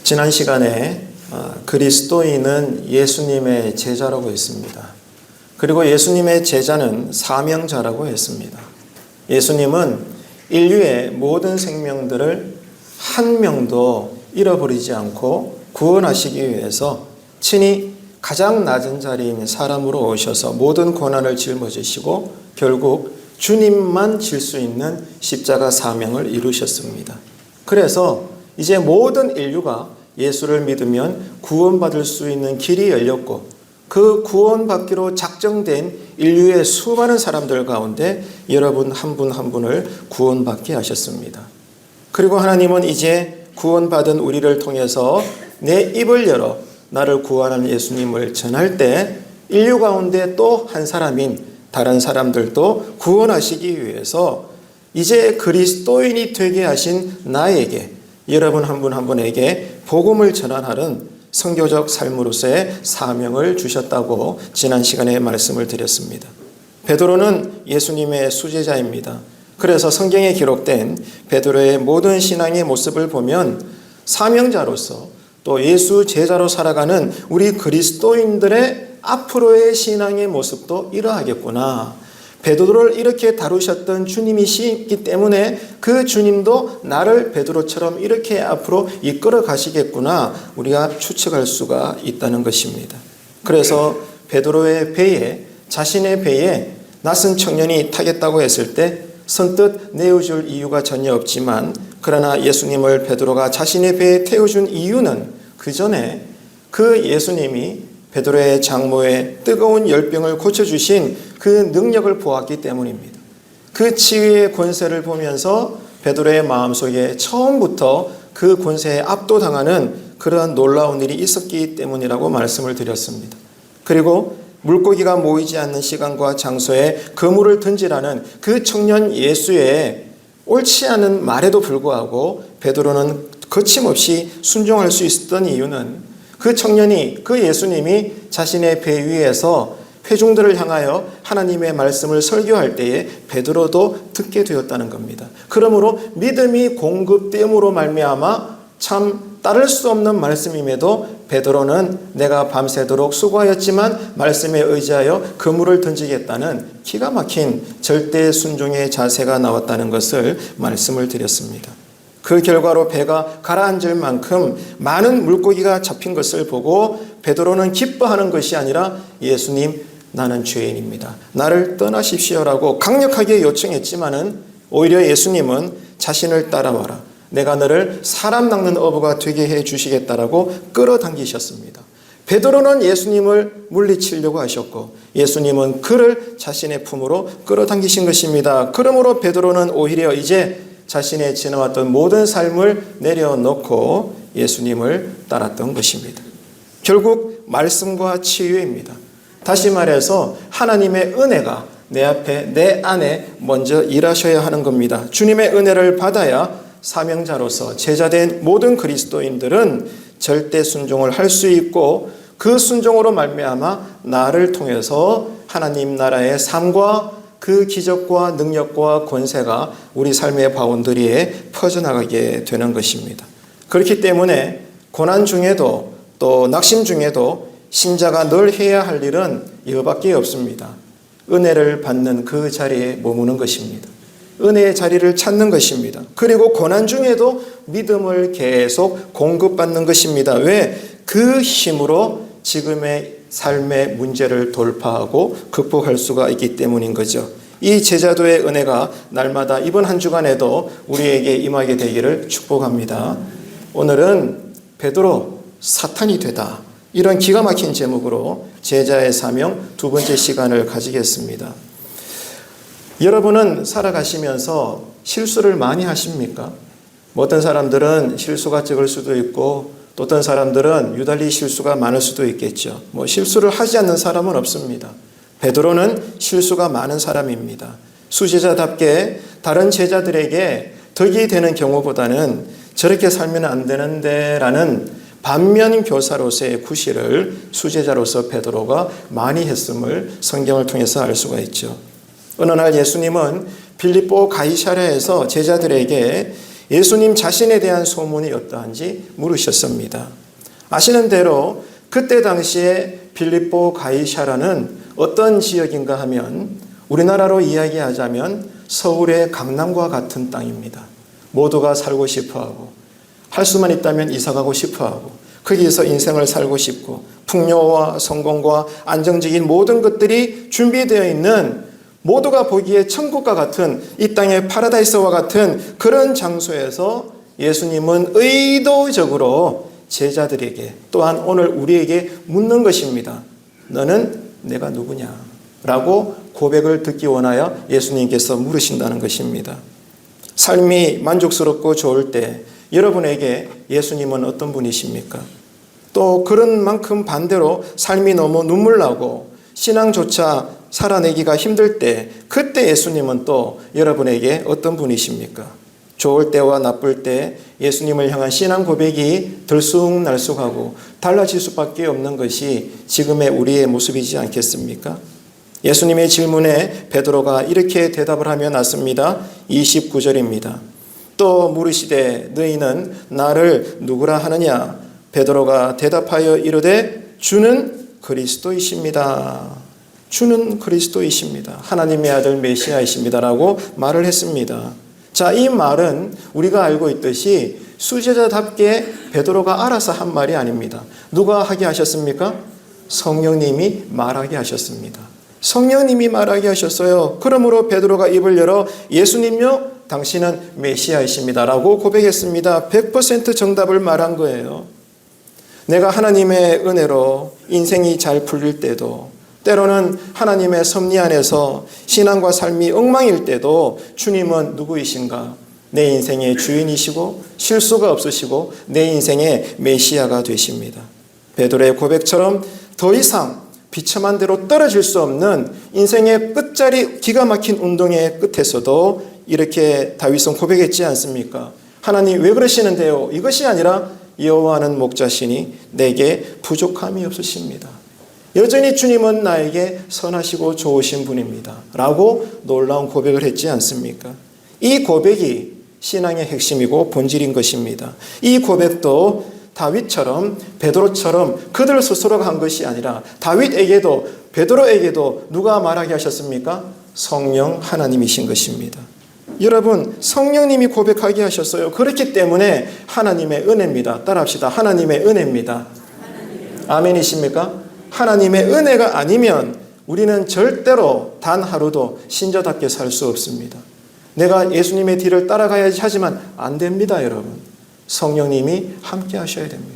지난 시간에 그리스도인은 예수님의 제자라고 했습니다. 그리고 예수님의 제자는 사명자라고 했습니다. 예수님은 인류의 모든 생명들을 한 명도 잃어버리지 않고 구원하시기 위해서 친히 가장 낮은 자리인 사람으로 오셔서 모든 고난을 짊어지시고 결국 주님만 질 수 있는 십자가 사명을 이루셨습니다. 그래서 이제 모든 인류가 예수를 믿으면 구원받을 수 있는 길이 열렸고 그 구원받기로 작정된 인류의 수많은 사람들 가운데 여러분 한 분 한 분을 구원받게 하셨습니다. 그리고 하나님은 이제 구원받은 우리를 통해서 내 입을 열어 나를 구원하는 예수님을 전할 때 인류 가운데 또 한 사람인 다른 사람들도 구원하시기 위해서 이제 그리스도인이 되게 하신 나에게 여러분 한 분 한 분에게 복음을 전하는 선교적 삶으로서의 사명을 주셨다고 지난 시간에 말씀을 드렸습니다. 베드로는 예수님의 수제자입니다. 그래서 성경에 기록된 베드로의 모든 신앙의 모습을 보면 사명자로서 또 예수 제자로 살아가는 우리 그리스도인들의 앞으로의 신앙의 모습도 이러하겠구나. 베드로를 이렇게 다루셨던 주님이시기 때문에 그 주님도 나를 베드로처럼 이렇게 앞으로 이끌어 가시겠구나 우리가 추측할 수가 있다는 것입니다. 그래서 베드로의 배에 자신의 배에 낯선 청년이 타겠다고 했을 때 선뜻 내어줄 이유가 전혀 없지만 그러나 예수님을 베드로가 자신의 배에 태워준 이유는 그 전에 그 예수님이 베드로의 장모의 뜨거운 열병을 고쳐주신 그 능력을 보았기 때문입니다. 그 치유의 권세를 보면서 베드로의 마음속에 처음부터 그 권세에 압도당하는 그러한 놀라운 일이 있었기 때문이라고 말씀을 드렸습니다. 그리고 물고기가 모이지 않는 시간과 장소에 그물을 던지라는 그 청년 예수의 옳지 않은 말에도 불구하고 베드로는 거침없이 순종할 수 있었던 이유는 그 청년이, 그 예수님이 자신의 배 위에서 회중들을 향하여 하나님의 말씀을 설교할 때에 베드로도 듣게 되었다는 겁니다. 그러므로 믿음이 공급됨으로 말미암아 참 따를 수 없는 말씀임에도 베드로는 내가 밤새도록 수고하였지만 말씀에 의지하여 그물을 던지겠다는 기가 막힌 절대 순종의 자세가 나왔다는 것을 말씀을 드렸습니다. 그 결과로 배가 가라앉을 만큼 많은 물고기가 잡힌 것을 보고 베드로는 기뻐하는 것이 아니라 예수님 나는 죄인입니다. 나를 떠나십시오라고 강력하게 요청했지만은 오히려 예수님은 자신을 따라와라. 내가 너를 사람 낚는 어부가 되게 해 주시겠다라고 끌어당기셨습니다. 베드로는 예수님을 물리치려고 하셨고 예수님은 그를 자신의 품으로 끌어당기신 것입니다. 그러므로 베드로는 오히려 이제 자신의 지나왔던 모든 삶을 내려놓고 예수님을 따랐던 것입니다. 결국 말씀과 치유입니다. 다시 말해서 하나님의 은혜가 내 앞에 내 안에 먼저 일하셔야 하는 겁니다. 주님의 은혜를 받아야 사명자로서 제자된 모든 그리스도인들은 절대 순종을 할 수 있고 그 순종으로 말미암아 나를 통해서 하나님 나라의 삶과 그 기적과 능력과 권세가 우리 삶의 바운더리에 퍼져나가게 되는 것입니다. 그렇기 때문에 고난 중에도 또 낙심 중에도 신자가 늘 해야 할 일은 이거밖에 없습니다. 은혜를 받는 그 자리에 머무는 것입니다. 은혜의 자리를 찾는 것입니다. 그리고 고난 중에도 믿음을 계속 공급받는 것입니다. 왜? 그 힘으로 지금의 삶의 문제를 돌파하고 극복할 수가 있기 때문인 거죠. 이 제자도의 은혜가 날마다 이번 한 주간에도 우리에게 임하게 되기를 축복합니다. 오늘은 베드로 사탄이 되다. 이런 기가 막힌 제목으로 제자의 사명 두 번째 시간을 가지겠습니다. 여러분은 살아가시면서 실수를 많이 하십니까? 어떤 사람들은 실수가 적을 수도 있고 또 어떤 사람들은 유달리 실수가 많을 수도 있겠죠. 실수를 하지 않는 사람은 없습니다. 베드로는 실수가 많은 사람입니다. 수제자답게 다른 제자들에게 덕이 되는 경우보다는 저렇게 살면 안 되는데 라는 반면 교사로서의 구실을 수제자로서 베드로가 많이 했음을 성경을 통해서 알 수가 있죠. 어느 날 예수님은 빌립보 가이사랴에서 제자들에게 예수님 자신에 대한 소문이 어떠한지 물으셨습니다. 아시는 대로 그때 당시에 빌립보 가이사랴는 어떤 지역인가 하면 우리나라로 이야기하자면 서울의 강남과 같은 땅입니다. 모두가 살고 싶어하고 할 수만 있다면 이사가고 싶어하고 거기서 인생을 살고 싶고 풍요와 성공과 안정적인 모든 것들이 준비되어 있는 모두가 보기에 천국과 같은 이 땅의 파라다이스와 같은 그런 장소에서 예수님은 의도적으로 제자들에게 또한 오늘 우리에게 묻는 것입니다. 너는 내가 누구냐? 라고 고백을 듣기 원하여 예수님께서 물으신다는 것입니다. 삶이 만족스럽고 좋을 때 여러분에게 예수님은 어떤 분이십니까? 또 그런 만큼 반대로 삶이 너무 눈물나고 신앙조차 살아내기가 힘들 때 그때 예수님은 또 여러분에게 어떤 분이십니까? 좋을 때와 나쁠 때 예수님을 향한 신앙 고백이 들쑥날쑥하고 달라질 수밖에 없는 것이 지금의 우리의 모습이지 않겠습니까? 예수님의 질문에 베드로가 이렇게 대답을 하며 났습니다. 29절입니다. 또 물으시되 너희는 나를 누구라 하느냐? 베드로가 대답하여 이르되 주는 그리스도이십니다. 주는 그리스도이십니다. 하나님의 아들 메시아이십니다라고 말을 했습니다. 자, 이 말은 우리가 알고 있듯이 수제자답게 베드로가 알아서 한 말이 아닙니다. 누가 하게 하셨습니까? 성령님이 말하게 하셨습니다. 성령님이 말하게 하셨어요. 그러므로 베드로가 입을 열어 예수님요 당신은 메시아이십니다라고 고백했습니다. 100% 정답을 말한 거예요. 내가 하나님의 은혜로 인생이 잘 풀릴 때도 때로는 하나님의 섭리 안에서 신앙과 삶이 엉망일 때도 주님은 누구이신가? 내 인생의 주인이시고 실수가 없으시고 내 인생의 메시아가 되십니다. 베드로의 고백처럼 더 이상 비참한 대로 떨어질 수 없는 인생의 끝자리 기가 막힌 운동의 끝에서도 이렇게 다윗은 고백했지 않습니까? 하나님 왜 그러시는데요? 이것이 아니라 여호와는 목자시니 내게 부족함이 없으십니다. 여전히 주님은 나에게 선하시고 좋으신 분입니다. 라고 놀라운 고백을 했지 않습니까? 이 고백이 신앙의 핵심이고 본질인 것입니다. 이 고백도 다윗처럼 베드로처럼 그들 스스로가 한 것이 아니라 다윗에게도 베드로에게도 누가 말하게 하셨습니까? 성령 하나님이신 것입니다. 여러분 성령님이 고백하게 하셨어요. 그렇기 때문에 하나님의 은혜입니다. 따라합시다. 하나님의 은혜입니다. 아멘이십니까? 하나님의 은혜가 아니면 우리는 절대로 단 하루도 신자답게 살 수 없습니다. 내가 예수님의 뒤를 따라가야지 하지만 안 됩니다, 여러분. 성령님이 함께 하셔야 됩니다.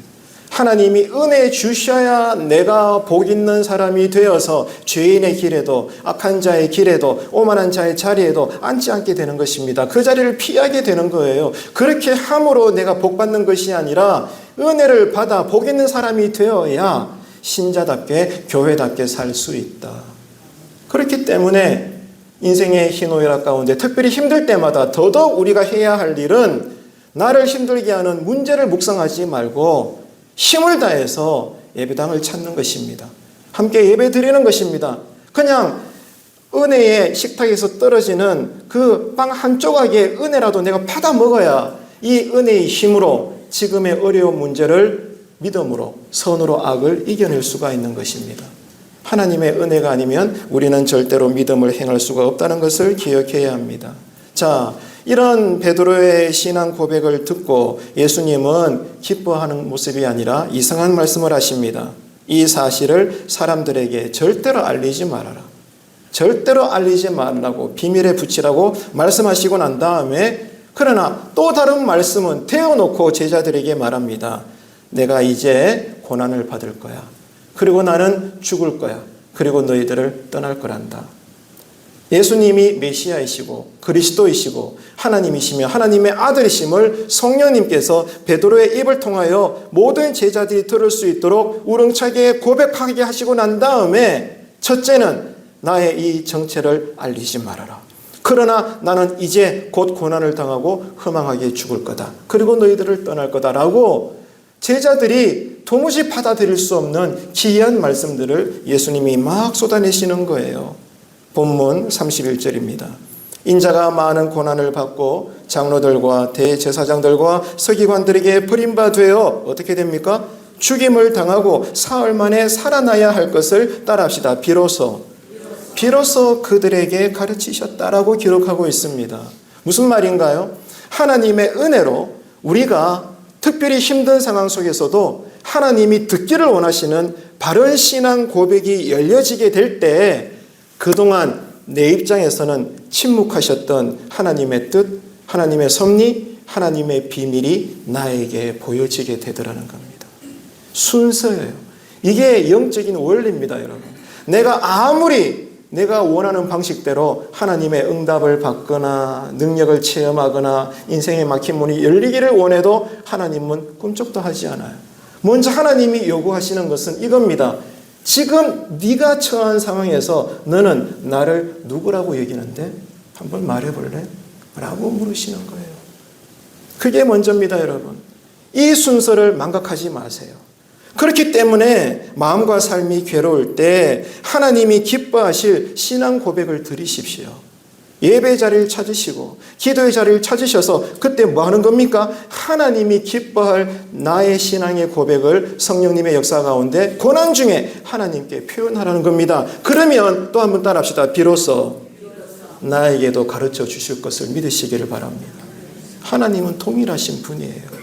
하나님이 은혜 주셔야 내가 복 있는 사람이 되어서 죄인의 길에도 악한 자의 길에도 오만한 자의 자리에도 앉지 않게 되는 것입니다. 그 자리를 피하게 되는 거예요. 그렇게 함으로 내가 복 받는 것이 아니라 은혜를 받아 복 있는 사람이 되어야 신자답게 교회답게 살 수 있다. 그렇기 때문에 인생의 희노애락 가운데 특별히 힘들 때마다 더더욱 우리가 해야 할 일은 나를 힘들게 하는 문제를 묵상하지 말고 힘을 다해서 예배당을 찾는 것입니다. 함께 예배 드리는 것입니다. 그냥 은혜의 식탁에서 떨어지는 그 빵 한 조각의 은혜라도 내가 받아 먹어야 이 은혜의 힘으로 지금의 어려운 문제를 믿음으로 선으로 악을 이겨낼 수가 있는 것입니다. 하나님의 은혜가 아니면 우리는 절대로 믿음을 행할 수가 없다는 것을 기억해야 합니다. 자, 이런 베드로의 신앙 고백을 듣고 예수님은 기뻐하는 모습이 아니라 이상한 말씀을 하십니다. 이 사실을 사람들에게 절대로 알리지 말아라. 절대로 알리지 말라고 비밀에 붙이라고 말씀하시고 난 다음에 그러나 또 다른 말씀은 태워놓고 제자들에게 말합니다. 내가 이제 고난을 받을 거야. 그리고 나는 죽을 거야. 그리고 너희들을 떠날 거란다. 예수님이 메시아이시고 그리스도이시고 하나님이시며 하나님의 아들이심을 성령님께서 베드로의 입을 통하여 모든 제자들이 들을 수 있도록 우렁차게 고백하게 하시고 난 다음에 첫째는 나의 이 정체를 알리지 말아라. 그러나 나는 이제 곧 고난을 당하고 허망하게 죽을 거다. 그리고 너희들을 떠날 거다라고 제자들이 도무지 받아들일 수 없는 기이한 말씀들을 예수님이 막 쏟아내시는 거예요. 본문 31절입니다. 인자가 많은 고난을 받고 장로들과 대제사장들과 서기관들에게 버림받되어 어떻게 됩니까? 죽임을 당하고 사흘 만에 살아나야 할 것을 따라합시다. 비로소 그들에게 가르치셨다라고 기록하고 있습니다. 무슨 말인가요? 하나님의 은혜로 우리가 특별히 힘든 상황 속에서도 하나님이 듣기를 원하시는 바른 신앙 고백이 열려지게 될 때 그동안 내 입장에서는 침묵하셨던 하나님의 뜻, 하나님의 섭리, 하나님의 비밀이 나에게 보여지게 되더라는 겁니다. 순서예요. 이게 영적인 원리입니다, 여러분. 내가 아무리 내가 원하는 방식대로 하나님의 응답을 받거나 능력을 체험하거나 인생의 막힌 문이 열리기를 원해도 하나님은 꿈쩍도 하지 않아요. 먼저 하나님이 요구하시는 것은 이겁니다. 지금 네가 처한 상황에서 너는 나를 누구라고 여기는데? 한번 말해볼래? 라고 물으시는 거예요. 그게 먼저입니다, 여러분. 이 순서를 망각하지 마세요. 그렇기 때문에 마음과 삶이 괴로울 때 하나님이 기뻐하실 신앙 고백을 드리십시오. 예배 자리를 찾으시고 기도의 자리를 찾으셔서 그때 뭐 하는 겁니까? 하나님이 기뻐할 나의 신앙의 고백을 성령님의 역사 가운데 고난 중에 하나님께 표현하라는 겁니다. 그러면 또 한번 따라합시다. 비로소 나에게도 가르쳐 주실 것을 믿으시기를 바랍니다. 하나님은 동일하신 분이에요.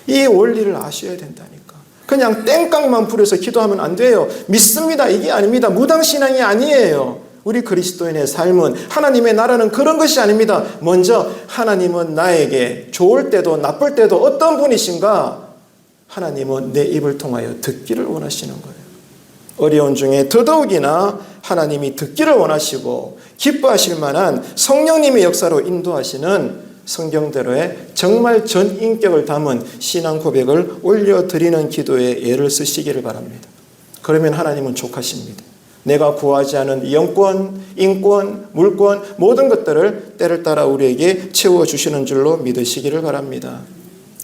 이 원리를 아셔야 된다니까. 그냥 땡깡만 부려서 기도하면 안 돼요. 믿습니다. 이게 아닙니다. 무당신앙이 아니에요. 우리 그리스도인의 삶은, 하나님의 나라는 그런 것이 아닙니다. 먼저 하나님은 나에게 좋을 때도 나쁠 때도 어떤 분이신가? 하나님은 내 입을 통하여 듣기를 원하시는 거예요. 어려운 중에 더더욱이나 하나님이 듣기를 원하시고 기뻐하실 만한 성령님의 역사로 인도하시는 성경대로의 정말 전인격을 담은 신앙 고백을 올려드리는 기도에 애를 쓰시기를 바랍니다. 그러면 하나님은 족하십니다. 내가 구하지 않은 영권, 인권, 물권 모든 것들을 때를 따라 우리에게 채워주시는 줄로 믿으시기를 바랍니다.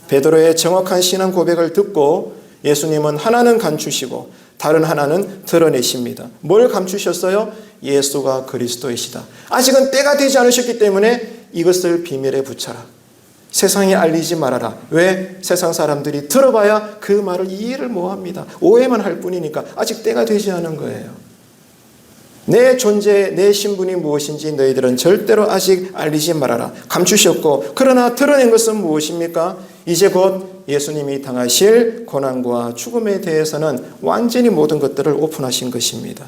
베드로의 정확한 신앙 고백을 듣고 예수님은 하나는 감추시고 다른 하나는 드러내십니다. 뭘 감추셨어요? 예수가 그리스도이시다. 아직은 때가 되지 않으셨기 때문에 이것을 비밀에 붙여라. 세상에 알리지 말아라. 왜? 세상 사람들이 들어봐야 그 말을 이해를 못합니다. 오해만 할 뿐이니까 아직 때가 되지 않은 거예요. 내 존재, 내 신분이 무엇인지 너희들은 절대로 아직 알리지 말아라. 감추셨고, 그러나 드러낸 것은 무엇입니까? 이제 곧 예수님이 당하실 고난과 죽음에 대해서는 완전히 모든 것들을 오픈하신 것입니다.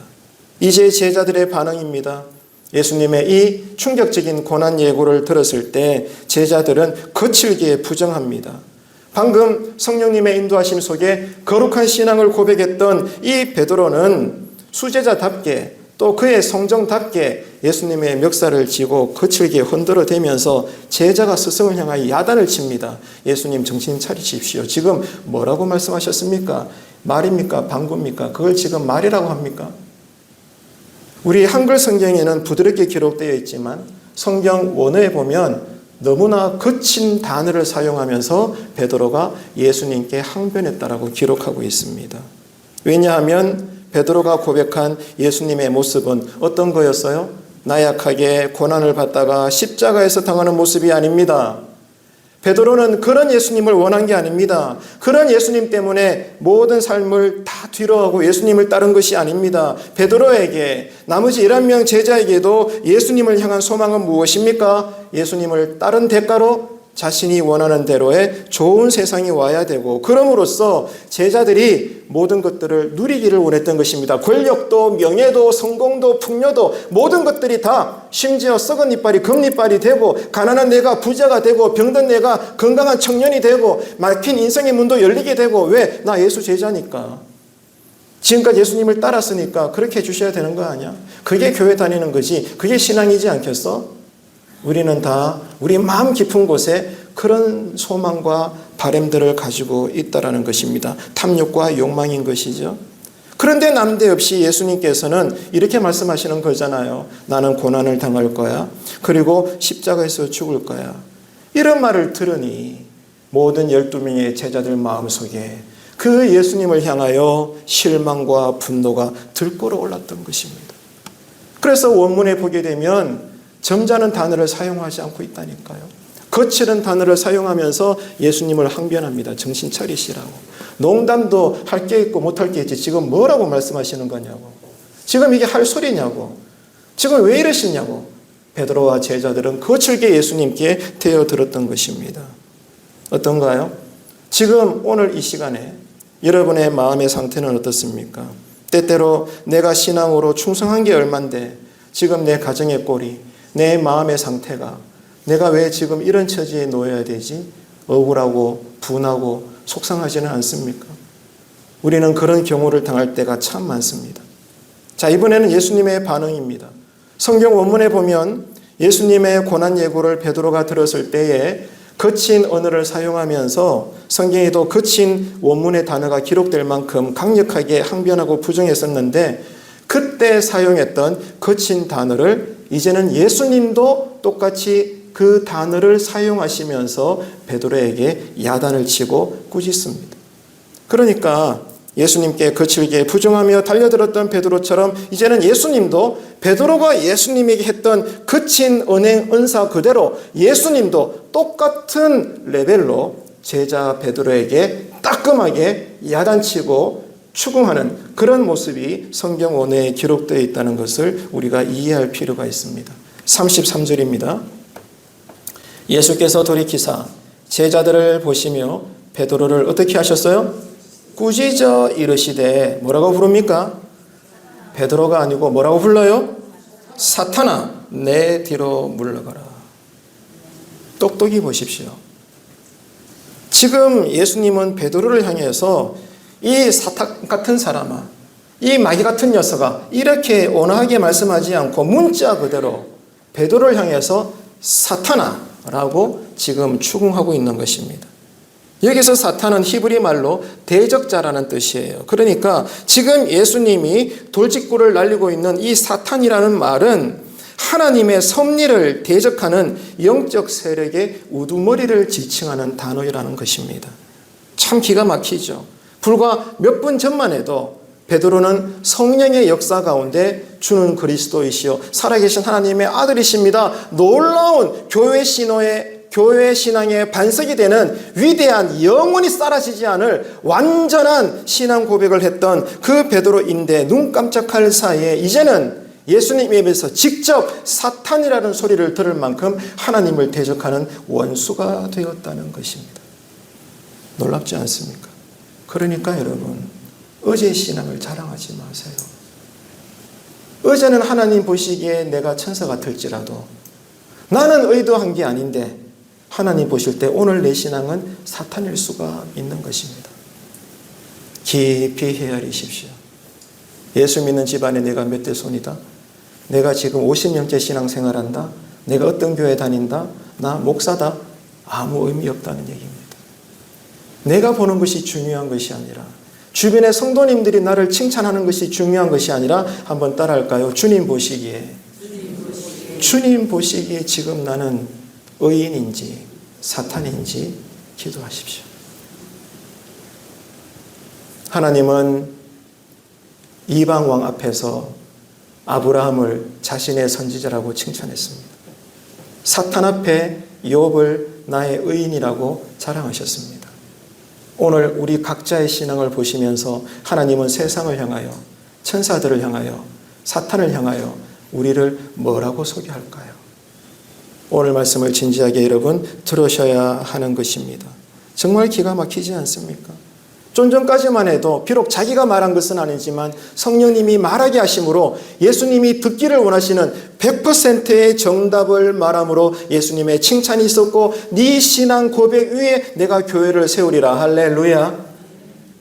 이제 제자들의 반응입니다. 예수님의 이 충격적인 고난 예고를 들었을 때 제자들은 거칠게 부정합니다. 방금 성령님의 인도하심 속에 거룩한 신앙을 고백했던 이 베드로는 수제자답게 또 그의 성정답게 예수님의 멱살을 쥐고 거칠게 흔들어대면서 제자가 스승을 향하여 야단을 칩니다. 예수님 정신 차리십시오. 지금 뭐라고 말씀하셨습니까? 말입니까? 방구입니까? 그걸 지금 말이라고 합니까? 우리 한글 성경에는 부드럽게 기록되어 있지만 성경 원어에 보면 너무나 거친 단어를 사용하면서 베드로가 예수님께 항변했다라고 기록하고 있습니다. 왜냐하면 베드로가 고백한 예수님의 모습은 어떤 거였어요? 나약하게 고난을 받다가 십자가에서 당하는 모습이 아닙니다. 베드로는 그런 예수님을 원한 게 아닙니다. 그런 예수님 때문에 모든 삶을 다 뒤로하고 예수님을 따른 것이 아닙니다. 베드로에게 나머지 11명 제자에게도 예수님을 향한 소망은 무엇입니까? 예수님을 따른 대가로 자신이 원하는 대로의 좋은 세상이 와야 되고 그럼으로써 제자들이 모든 것들을 누리기를 원했던 것입니다. 권력도 명예도 성공도 풍요도 모든 것들이 다 심지어 썩은 이빨이 금이빨이 되고 가난한 내가 부자가 되고 병든 내가 건강한 청년이 되고 막힌 인생의 문도 열리게 되고 왜? 나 예수 제자니까. 지금까지 예수님을 따랐으니까 그렇게 해주셔야 되는 거 아니야? 그게 교회 다니는 거지. 그게 신앙이지 않겠어? 우리는 다 우리 마음 깊은 곳에 그런 소망과 바람들을 가지고 있다라는 것입니다. 탐욕과 욕망인 것이죠. 그런데 난데없이 예수님께서는 이렇게 말씀하시는 거잖아요. 나는 고난을 당할 거야. 그리고 십자가에서 죽을 거야. 이런 말을 들으니 모든 12명의 제자들 마음속에 그 예수님을 향하여 실망과 분노가 들끓어 올랐던 것입니다. 그래서 원문에 보게 되면 점잖은 단어를 사용하지 않고 있다니까요. 거칠은 단어를 사용하면서 예수님을 항변합니다. 정신 차리시라고. 농담도 할 게 있고 못할 게 있지. 지금 뭐라고 말씀하시는 거냐고. 지금 이게 할 소리냐고. 지금 왜 이러시냐고. 베드로와 제자들은 거칠게 예수님께 대어들었던 것입니다. 어떤가요? 지금 오늘 이 시간에 여러분의 마음의 상태는 어떻습니까? 때때로 내가 신앙으로 충성한 게 얼만데 지금 내 가정의 꼴이, 내 마음의 상태가 내가 왜 지금 이런 처지에 놓여야 되지? 억울하고 분하고 속상하지는 않습니까? 우리는 그런 경우를 당할 때가 참 많습니다. 자, 이번에는 예수님의 반응입니다. 성경 원문에 보면 예수님의 고난 예고를 베드로가 들었을 때에 거친 언어를 사용하면서 성경에도 거친 원문의 단어가 기록될 만큼 강력하게 항변하고 부정했었는데 그때 사용했던 거친 단어를 이제는 예수님도 똑같이 그 단어를 사용하시면서 베드로에게 야단을 치고 꾸짖습니다. 그러니까 예수님께 거칠게 부정하며 달려들었던 베드로처럼 이제는 예수님도 베드로가 예수님에게 했던 거친 은사 그대로 예수님도 똑같은 레벨로 제자 베드로에게 따끔하게 야단치고 추궁하는 그런 모습이 성경 원어에 기록되어 있다는 것을 우리가 이해할 필요가 있습니다. 33절입니다. 예수께서 돌이키사 제자들을 보시며 베드로를 어떻게 하셨어요? 꾸짖어 이르시되 뭐라고 부릅니까? 베드로가 아니고 뭐라고 불러요? 사탄아 내 뒤로 물러가라. 똑똑히 보십시오. 지금 예수님은 베드로를 향해서 이 사탄 같은 사람아, 이 마귀 같은 녀석아 이렇게 온화하게 말씀하지 않고 문자 그대로 베드로를 향해서 사탄아 라고 지금 추궁하고 있는 것입니다. 여기서 사탄은 히브리 말로 대적자라는 뜻이에요. 그러니까 지금 예수님이 돌직구를 날리고 있는 이 사탄이라는 말은 하나님의 섭리를 대적하는 영적 세력의 우두머리를 지칭하는 단어라는 것입니다. 참 기가 막히죠. 불과 몇 분 전만 해도 베드로는 성령의 역사 가운데 주는 그리스도이시요 살아계신 하나님의 아들이십니다. 놀라운 교회 신앙의 반석이 되는 위대한 영원히 사라지지 않을 완전한 신앙 고백을 했던 그 베드로인데 눈 깜짝할 사이에 이제는 예수님 입에서 직접 사탄이라는 소리를 들을 만큼 하나님을 대적하는 원수가 되었다는 것입니다. 놀랍지 않습니까? 그러니까 여러분 어제의 신앙을 자랑하지 마세요. 어제는 하나님 보시기에 내가 천사 같을지라도 나는 의도한 게 아닌데 하나님 보실 때 오늘 내 신앙은 사탄일 수가 있는 것입니다. 깊이 헤아리십시오. 예수 믿는 집안에 내가 몇 대 손이다. 내가 지금 50년째 신앙생활한다. 내가 어떤 교회 다닌다. 나 목사다. 아무 의미 없다는 얘기입니다. 내가 보는 것이 중요한 것이 아니라 주변의 성도님들이 나를 칭찬하는 것이 중요한 것이 아니라 한번 따라할까요? 주님 보시기에 지금 나는 의인인지 사탄인지 기도하십시오. 하나님은 이방 왕 앞에서 아브라함을 자신의 선지자라고 칭찬했습니다. 사탄 앞에 욥을 나의 의인이라고 자랑하셨습니다. 오늘 우리 각자의 신앙을 보시면서 하나님은 세상을 향하여 천사들을 향하여 사탄을 향하여 우리를 뭐라고 소개할까요? 오늘 말씀을 진지하게 여러분 들으셔야 하는 것입니다. 정말 기가 막히지 않습니까? 좀 전까지만 해도 비록 자기가 말한 것은 아니지만 성령님이 말하게 하심으로 예수님이 듣기를 원하시는 100%의 정답을 말함으로 예수님의 칭찬이 있었고 네 신앙 고백 위에 내가 교회를 세우리라. 할렐루야.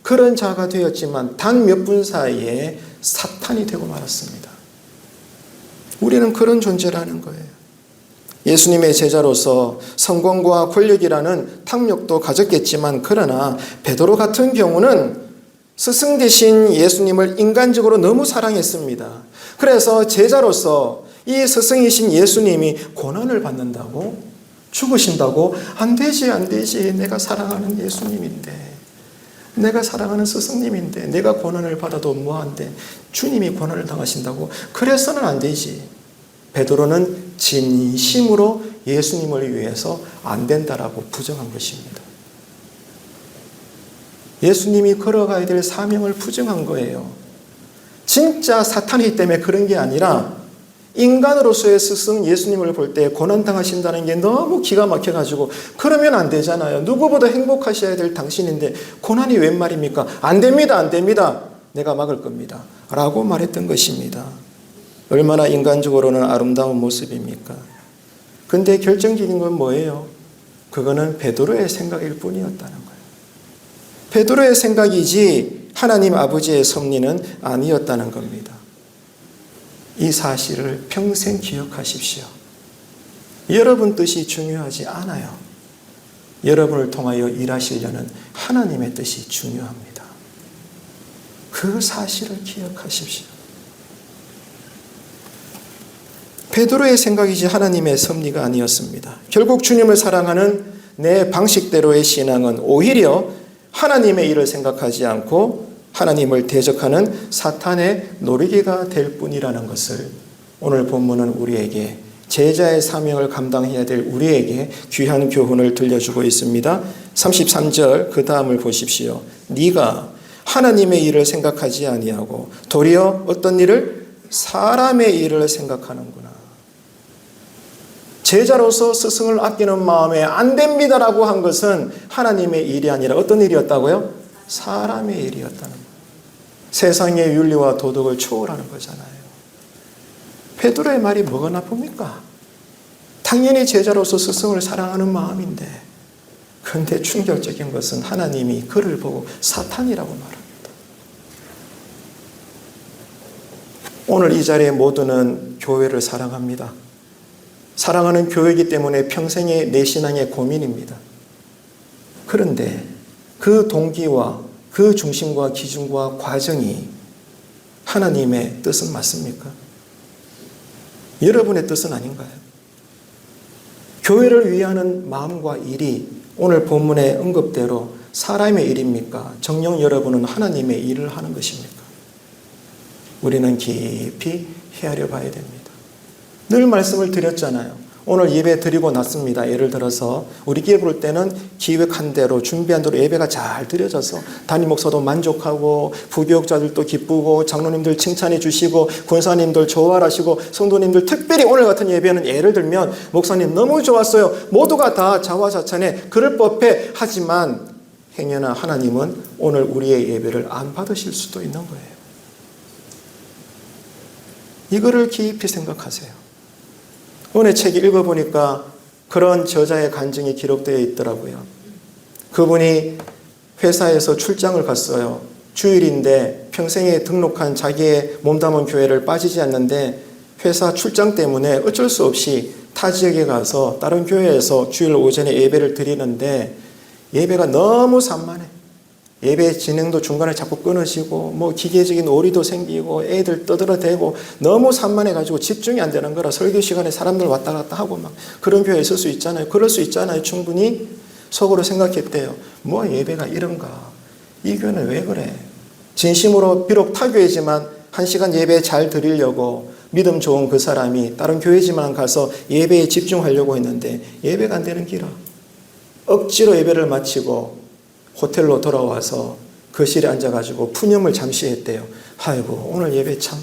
그런 자가 되었지만 단 몇 분 사이에 사탄이 되고 말았습니다. 우리는 그런 존재라는 거예요. 예수님의 제자로서 성공과 권력이라는 탕력도 가졌겠지만 그러나 베드로 같은 경우는 스승 되신 예수님을 인간적으로 너무 사랑했습니다. 그래서 제자로서 이 스승이신 예수님이 고난을 받는다고 죽으신다고 안 되지 내가 사랑하는 예수님인데 내가 사랑하는 스승님인데 내가 고난을 받아도 뭐한데 주님이 고난을 당하신다고? 그래서는 안 되지. 베드로는 진심으로 예수님을 위해서 안 된다라고 부정한 것입니다. 예수님이 걸어가야 될 사명을 부정한 거예요. 진짜 사탄이기 때문에 그런 게 아니라 인간으로서의 스승 예수님을 볼 때 고난당하신다는 게 너무 기가 막혀가지고 그러면 안 되잖아요. 누구보다 행복하셔야 될 당신인데 고난이 웬 말입니까? 안 됩니다. 안 됩니다. 내가 막을 겁니다. 라고 말했던 것입니다. 얼마나 인간적으로는 아름다운 모습입니까? 근데 결정적인 건 뭐예요? 그거는 베드로의 생각일 뿐이었다는 거예요. 베드로의 생각이지 하나님 아버지의 섭리는 아니었다는 겁니다. 이 사실을 평생 기억하십시오. 여러분 뜻이 중요하지 않아요. 여러분을 통하여 일하시려는 하나님의 뜻이 중요합니다. 그 사실을 기억하십시오. 베드로의 생각이지 하나님의 섭리가 아니었습니다. 결국 주님을 사랑하는 내 방식대로의 신앙은 오히려 하나님의 일을 생각하지 않고 하나님을 대적하는 사탄의 노리개가 될 뿐이라는 것을 오늘 본문은 우리에게 제자의 사명을 감당해야 될 우리에게 귀한 교훈을 들려주고 있습니다. 33절 그 다음을 보십시오. 네가 하나님의 일을 생각하지 아니하고 도리어 어떤 일을? 사람의 일을 생각하는구나. 제자로서 스승을 아끼는 마음에 안 됩니다라고 한 것은 하나님의 일이 아니라 어떤 일이었다고요? 사람의 일이었다는 거예요. 세상의 윤리와 도덕을 초월하는 거잖아요. 베드로의 말이 뭐가 나쁩니까? 당연히 제자로서 스승을 사랑하는 마음인데, 그런데 충격적인 것은 하나님이 그를 보고 사탄이라고 말합니다. 오늘 이 자리에 모두는 교회를 사랑합니다. 사랑하는 교회이기 때문에 평생의 내 신앙의 고민입니다. 그런데 그 동기와 그 중심과 기준과 과정이 하나님의 뜻은 맞습니까? 여러분의 뜻은 아닌가요? 교회를 위하는 마음과 일이 오늘 본문의 언급대로 사람의 일입니까? 정녕 여러분은 하나님의 일을 하는 것입니까? 우리는 깊이 헤아려 봐야 됩니다. 늘 말씀을 드렸잖아요. 오늘 예배 드리고 났습니다. 예를 들어서 우리 교회 부를 때는 기획한 대로 준비한 대로 예배가 잘 드려져서 담임 목사도 만족하고 부교육자들도 기쁘고 장로님들 칭찬해 주시고 권사님들 조화하시고 성도님들 특별히 오늘 같은 예배는 예를 들면 목사님 너무 좋았어요. 모두가 다 자화자찬해 그럴 법해. 하지만 행여나 하나님은 오늘 우리의 예배를 안 받으실 수도 있는 거예요. 이거를 깊이 생각하세요. 오늘 책 읽어보니까 그런 저자의 간증이 기록되어 있더라고요. 그분이 회사에서 출장을 갔어요. 주일인데 평생에 등록한 자기의 몸담은 교회를 빠지지 않는데 회사 출장 때문에 어쩔 수 없이 타 지역에 가서 다른 교회에서 주일 오전에 예배를 드리는데 예배가 너무 산만해. 예배 진행도 중간에 자꾸 끊어지고 뭐 기계적인 오리도 생기고 애들 떠들어대고 너무 산만해가지고 집중이 안 되는 거라 설교 시간에 사람들 왔다 갔다 하고 막 그런 교회 있을 수 있잖아요. 그럴 수 있잖아요. 충분히 속으로 생각했대요. 뭐 예배가 이런가? 이 교회는 왜 그래? 진심으로 비록 타교회지만 1시간 예배 잘 드리려고 믿음 좋은 그 사람이 다른 교회지만 가서 예배에 집중하려고 했는데 예배가 안 되는 기라. 억지로 예배를 마치고 호텔로 돌아와서 거실에 앉아가지고 푸념을 잠시 했대요. 아이고 오늘 예배 참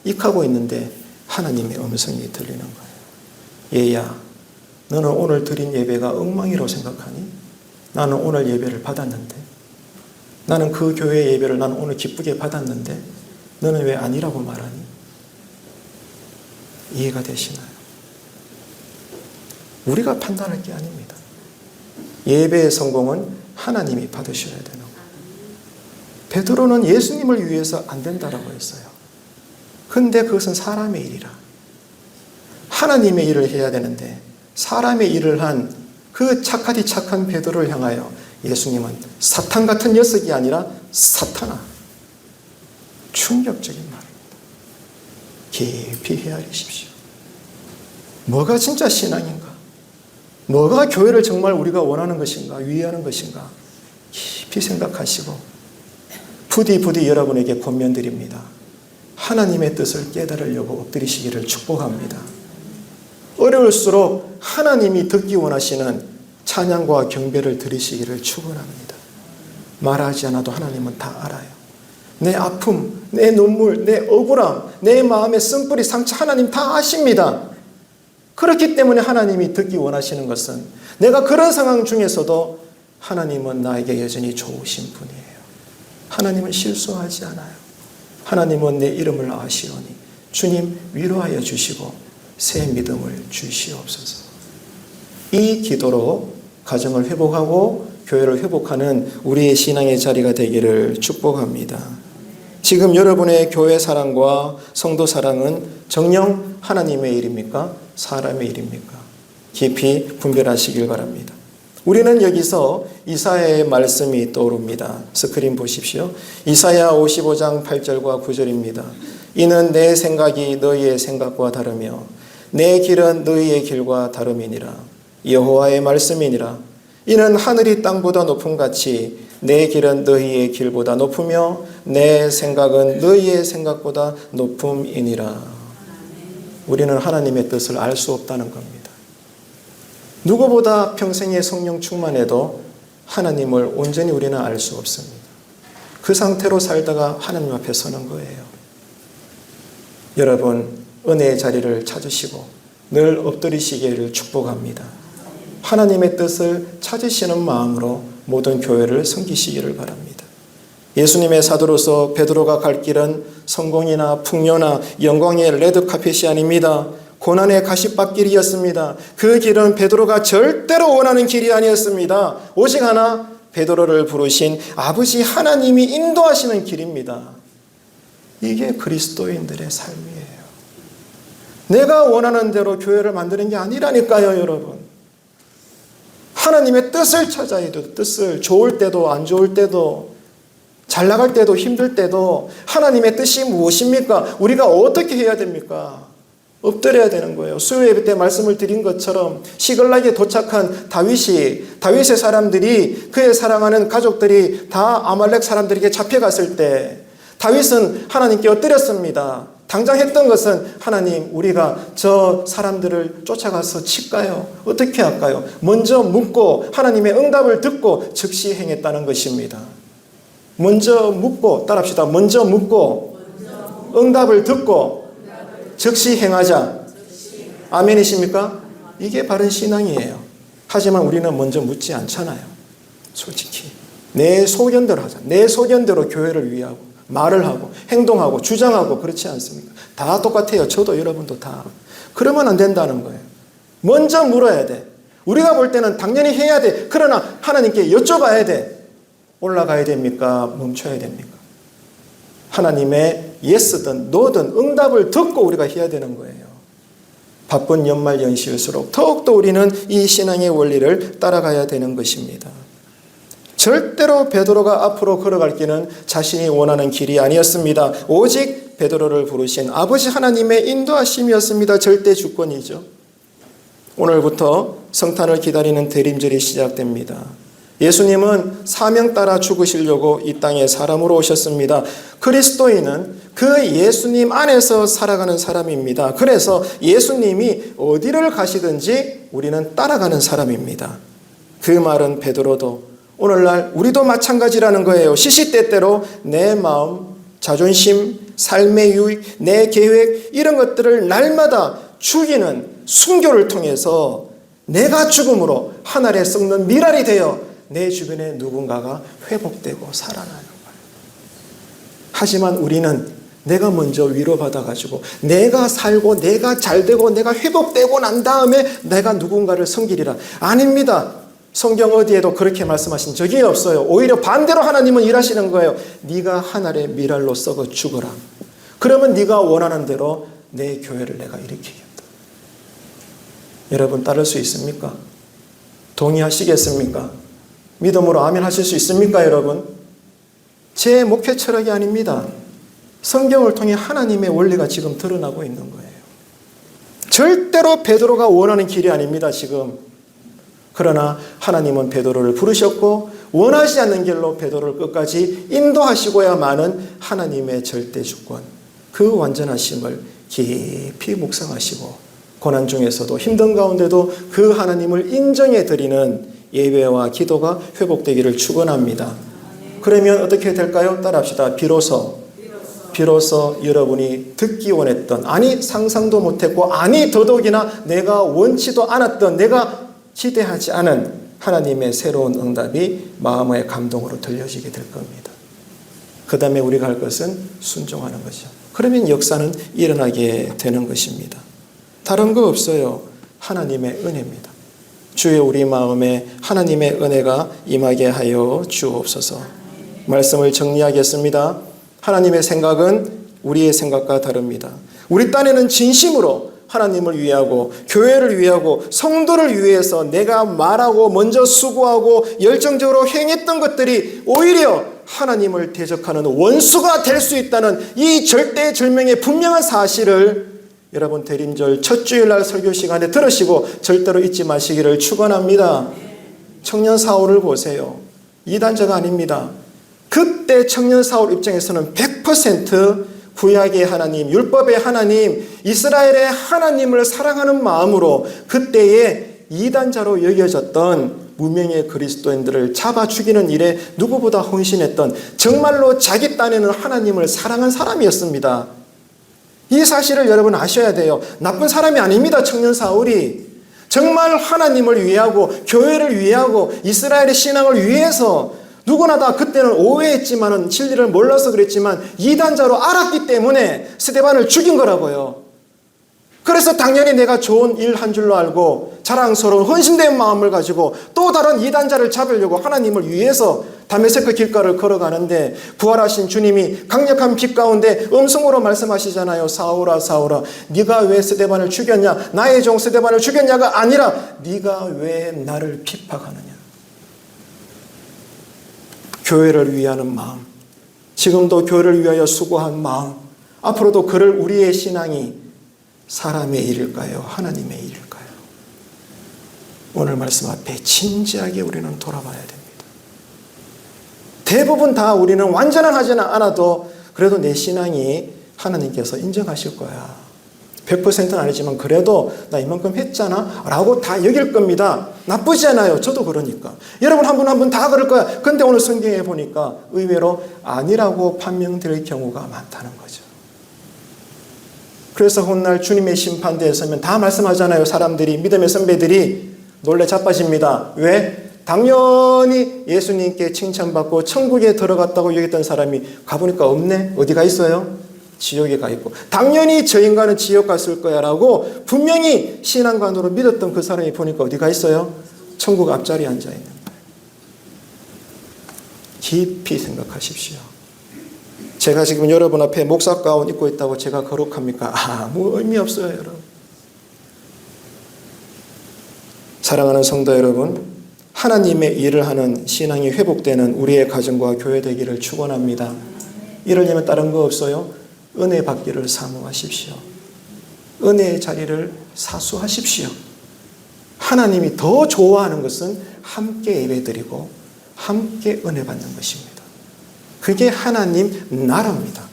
익하고 있는데 하나님의 음성이 들리는 거예요. 얘야 너는 오늘 드린 예배가 엉망이라고 생각하니? 나는 오늘 예배를 받았는데 나는 그 교회 예배를 나는 오늘 기쁘게 받았는데 너는 왜 아니라고 말하니? 이해가 되시나요? 우리가 판단할 게 아닙니다. 예배의 성공은 하나님이 받으셔야 되는 거예요. 베드로는 예수님을 위해서 안 된다라고 했어요. 근데 그것은 사람의 일이라. 하나님의 일을 해야 되는데 사람의 일을 한 그 착하디 착한 베드로를 향하여 예수님은 사탄 같은 녀석이 아니라 사탄아. 충격적인 말입니다. 깊이 헤아리십시오. 뭐가 진짜 신앙인가? 뭐가 교회를 정말 우리가 원하는 것인가? 위하는 것인가? 깊이 생각하시고 부디 여러분에게 권면드립니다. 하나님의 뜻을 깨달으려고 엎드리시기를 축복합니다. 어려울수록 하나님이 듣기 원하시는 찬양과 경배를 드리시기를 축원합니다. 말하지 않아도 하나님은 다 알아요. 내 아픔, 내 눈물, 내 억울함, 내 마음의 쓴뿌리 상처 하나님 다 아십니다. 그렇기 때문에 하나님이 듣기 원하시는 것은 내가 그런 상황 중에서도 하나님은 나에게 여전히 좋으신 분이에요. 하나님은 실수하지 않아요. 하나님은 내 이름을 아시오니 주님 위로하여 주시고 새 믿음을 주시옵소서. 이 기도로 가정을 회복하고 교회를 회복하는 우리의 신앙의 자리가 되기를 축복합니다. 지금 여러분의 교회 사랑과 성도 사랑은 정녕 하나님의 일입니까? 사람의 일입니까? 깊이 분별하시길 바랍니다. 우리는 여기서 이사야의 말씀이 떠오릅니다. 스크린 보십시오. 이사야 55장 8절과 9절입니다. 이는 내 생각이 너희의 생각과 다르며 내 길은 너희의 길과 다름이니라. 여호와의 말씀이니라. 이는 하늘이 땅보다 높음같이 내 길은 너희의 길보다 높으며 내 생각은 너희의 생각보다 높음이니라. 우리는 하나님의 뜻을 알 수 없다는 겁니다. 누구보다 평생의 성령 충만해도 하나님을 온전히 우리는 알 수 없습니다. 그 상태로 살다가 하나님 앞에 서는 거예요. 여러분, 은혜의 자리를 찾으시고 늘 엎드리시기를 축복합니다. 하나님의 뜻을 찾으시는 마음으로 모든 교회를 섬기시기를 바랍니다. 예수님의 사도로서 베드로가 갈 길은 성공이나 풍요나 영광의 레드카펫이 아닙니다. 고난의 가시밭길이었습니다. 그 길은 베드로가 절대로 원하는 길이 아니었습니다. 오직 하나 베드로를 부르신 아버지 하나님이 인도하시는 길입니다. 이게 그리스도인들의 삶이에요. 내가 원하는 대로 교회를 만드는 게 아니라니까요, 여러분. 하나님의 뜻을 찾아야 돼요. 뜻을 좋을 때도 안 좋을 때도 잘 나갈 때도 힘들 때도 하나님의 뜻이 무엇입니까? 우리가 어떻게 해야 됩니까? 엎드려야 되는 거예요. 수요예배 때 말씀을 드린 것처럼 시글락에 도착한 다윗의 사람들이 그의 사랑하는 가족들이 다 아말렉 사람들에게 잡혀갔을 때 다윗은 하나님께 엎드렸습니다. 당장 했던 것은 하나님 우리가 저 사람들을 쫓아가서 칠까요? 어떻게 할까요? 먼저 묻고 하나님의 응답을 듣고 즉시 행했다는 것입니다. 먼저 묻고 따라합시다. 먼저 묻고 응답을 듣고 즉시 행하자. 아멘이십니까? 이게 바른 신앙이에요. 하지만 우리는 먼저 묻지 않잖아요. 솔직히 내 소견대로 하자. 내 소견대로 교회를 위하고 말을 하고 행동하고 주장하고 그렇지 않습니까? 다 똑같아요. 저도 여러분도 다. 그러면 안 된다는 거예요. 먼저 물어야 돼. 우리가 볼 때는 당연히 해야 돼. 그러나 하나님께 여쭤봐야 돼. 올라가야 됩니까? 멈춰야 됩니까? 하나님의 예스든 노든 응답을 듣고 우리가 해야 되는 거예요. 바쁜 연말 연시일수록 더욱더 우리는 이 신앙의 원리를 따라가야 되는 것입니다. 절대로 베드로가 앞으로 걸어갈 길은 자신이 원하는 길이 아니었습니다. 오직 베드로를 부르신 아버지 하나님의 인도하심이었습니다. 절대 주권이죠. 오늘부터 성탄을 기다리는 대림절이 시작됩니다. 예수님은 사명 따라 죽으시려고 이 땅에 사람으로 오셨습니다. 그리스도인은 그 예수님 안에서 살아가는 사람입니다. 그래서 예수님이 어디를 가시든지 우리는 따라가는 사람입니다. 그 말은 베드로도 오늘날 우리도 마찬가지라는 거예요. 시시때때로 내 마음, 자존심, 삶의 유익, 내 계획 이런 것들을 날마다 죽이는 순교를 통해서 내가 죽음으로 하늘에 썩는 미랄이 되어 내 주변에 누군가가 회복되고 살아나는 거예요. 하지만 우리는 내가 먼저 위로받아가지고 내가 살고 내가 잘되고 내가 회복되고 난 다음에 내가 누군가를 섬기리라. 아닙니다. 성경 어디에도 그렇게 말씀하신 적이 없어요. 오히려 반대로 하나님은 일하시는 거예요. 네가 하늘의 미랄로 썩어 죽어라. 그러면 네가 원하는 대로 내 교회를 내가 일으키겠다. 여러분 따를 수 있습니까? 동의하시겠습니까? 믿음으로 아멘 하실 수 있습니까, 여러분? 제 목회 철학이 아닙니다. 성경을 통해 하나님의 원리가 지금 드러나고 있는 거예요. 절대로 베드로가 원하는 길이 아닙니다, 지금. 그러나 하나님은 베드로를 부르셨고 원하지 않는 길로 베드로를 끝까지 인도하시고야만은 하나님의 절대 주권, 그 완전하심을 깊이 묵상하시고 고난 중에서도 힘든 가운데도 그 하나님을 인정해 드리는 예배와 기도가 회복되기를 축원합니다. 그러면 어떻게 될까요? 따라합시다. 비로소 여러분이 듣기 원했던, 아니 상상도 못했고, 아니 더더욱이나 내가 원치도 않았던, 내가 기대하지 않은 하나님의 새로운 응답이 마음의 감동으로 들려지게 될 겁니다. 그 다음에 우리가 할 것은 순종하는 거죠. 그러면 역사는 일어나게 되는 것입니다. 다른 거 없어요. 하나님의 은혜입니다. 주여 우리 마음에 하나님의 은혜가 임하게 하여 주옵소서. 말씀을 정리하겠습니다. 하나님의 생각은 우리의 생각과 다릅니다. 우리 딴에는 진심으로 하나님을 위하고 교회를 위하고 성도를 위해서 내가 말하고 먼저 수고하고 열정적으로 행했던 것들이 오히려 하나님을 대적하는 원수가 될 수 있다는 이 절대절명의 분명한 사실을 여러분 대림절 첫 주일날 설교 시간에 들으시고 절대로 잊지 마시기를 축원합니다. 청년 사울을 보세요. 이단자가 아닙니다. 그때 청년 사울 입장에서는 100% 구약의 하나님, 율법의 하나님, 이스라엘의 하나님을 사랑하는 마음으로 그때의 이단자로 여겨졌던 무명의 그리스도인들을 잡아 죽이는 일에 누구보다 헌신했던, 정말로 자기 딴에는 하나님을 사랑한 사람이었습니다. 이 사실을 여러분 아셔야 돼요. 나쁜 사람이 아닙니다. 청년 사울이 정말 하나님을 위하고 교회를 위하고 이스라엘의 신앙을 위해서, 누구나 다 그때는 오해했지만은 진리를 몰라서 그랬지만 이단자로 알았기 때문에 스데반을 죽인 거라고요. 그래서 당연히 내가 좋은 일 한 줄로 알고 자랑스러운 헌신된 마음을 가지고 또 다른 이단자를 잡으려고 하나님을 위해서 다메섹 길가를 걸어가는데, 부활하신 주님이 강력한 빛 가운데 음성으로 말씀하시잖아요. 사울아 사울아, 네가 왜 스데반을 죽였냐, 나의 종 스데반을 죽였냐가 아니라 네가 왜 나를 핍박하느냐. 교회를 위하는 마음, 지금도 교회를 위하여 수고한 마음, 앞으로도 그럴 우리의 신앙이 사람의 일일까요? 하나님의 일일까요? 오늘 말씀 앞에 진지하게 우리는 돌아봐야 됩니다. 대부분 다 우리는 완전한 하지는 않아도 그래도 내 신앙이 하나님께서 인정하실 거야. 100%는 아니지만 그래도 나 이만큼 했잖아 라고 다 여길 겁니다. 나쁘지 않아요. 저도 그러니까. 여러분 한 분 한 분 다 그럴 거야. 근데 오늘 성경에 보니까 의외로 아니라고 판명될 경우가 많다는 거죠. 그래서 훗날 주님의 심판대에 서면 다 말씀하잖아요. 사람들이, 믿음의 선배들이 놀래 자빠집니다. 왜? 당연히 예수님께 칭찬받고 천국에 들어갔다고 여겼던 사람이 가보니까 없네. 어디가 있어요? 지옥에 가 있고, 당연히 저 인간은 지옥 갔을 거야 라고 분명히 신앙관으로 믿었던 그 사람이 보니까 어디가 있어요? 천국 앞자리에 앉아 있는 거예요. 깊이 생각하십시오. 제가 지금 여러분 앞에 목사 가운 입고 있다고 제가 거룩합니까? 아무 의미 없어요, 여러분. 사랑하는 성도 여러분, 하나님의 일을 하는 신앙이 회복되는 우리의 가정과 교회 되기를 축원합니다. 이러려면 다른 거 없어요. 은혜 받기를 사모하십시오. 은혜의 자리를 사수하십시오. 하나님이 더 좋아하는 것은 함께 예배드리고 함께 은혜 받는 것입니다. 그게 하나님 나라입니다.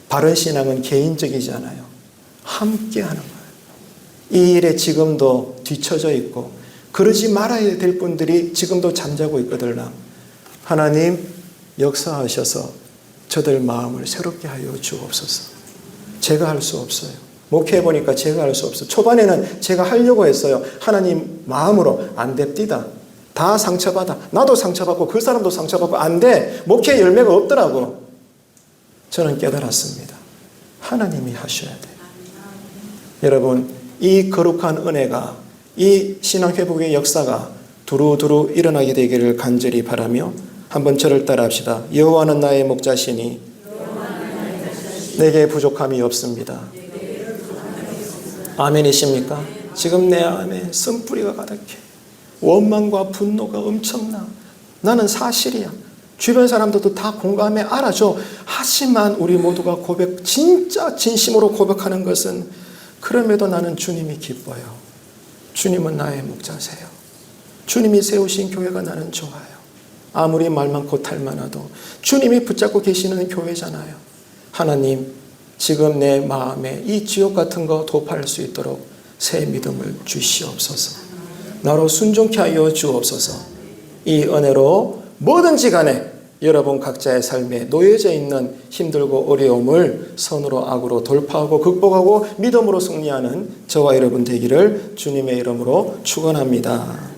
바른 신앙은 개인적이지 않아요. 함께 하는 거예요. 이 일에 지금도 뒤처져 있고 그러지 말아야 될 분들이 지금도 잠자고 있거든요. 하나님 역사하셔서 저들 마음을 새롭게 하여 주옵소서. 제가 할 수 없어요. 목회해보니까 제가 할 수 없어요. 초반에는 제가 하려고 했어요. 하나님 마음으로 안 됩디다. 다 상처받아. 나도 상처받고 그 사람도 상처받고 안 돼. 목회 열매가 없더라고. 저는 깨달았습니다. 하나님이 하셔야 돼요. 여러분, 이 거룩한 은혜가, 이 신앙회복의 역사가 두루두루 일어나게 되기를 간절히 바라며 한번 저를 따라합시다. 여호와는 나의 목자시니 내게 부족함이 없습니다. 아멘이십니까? 지금 내 안에 쓴뿌리가 가득해. 원망과 분노가 엄청나. 나는 사실이야. 주변 사람들도 다 공감해 알아줘. 하지만 우리 모두가 진짜 진심으로 고백하는 것은, 그럼에도 나는 주님이 기뻐요. 주님은 나의 목자세요. 주님이 세우신 교회가 나는 좋아요. 아무리 말 많고 탈 많아도 주님이 붙잡고 계시는 교회잖아요. 하나님, 지금 내 마음에 이 지옥 같은 거 도파할 수 있도록 새 믿음을 주시옵소서. 나로 순종케 하여 주옵소서. 이 은혜로 뭐든지 간에 여러분 각자의 삶에 놓여져 있는 힘들고 어려움을 선으로 악으로 돌파하고 극복하고 믿음으로 승리하는 저와 여러분 되기를 주님의 이름으로 축원합니다.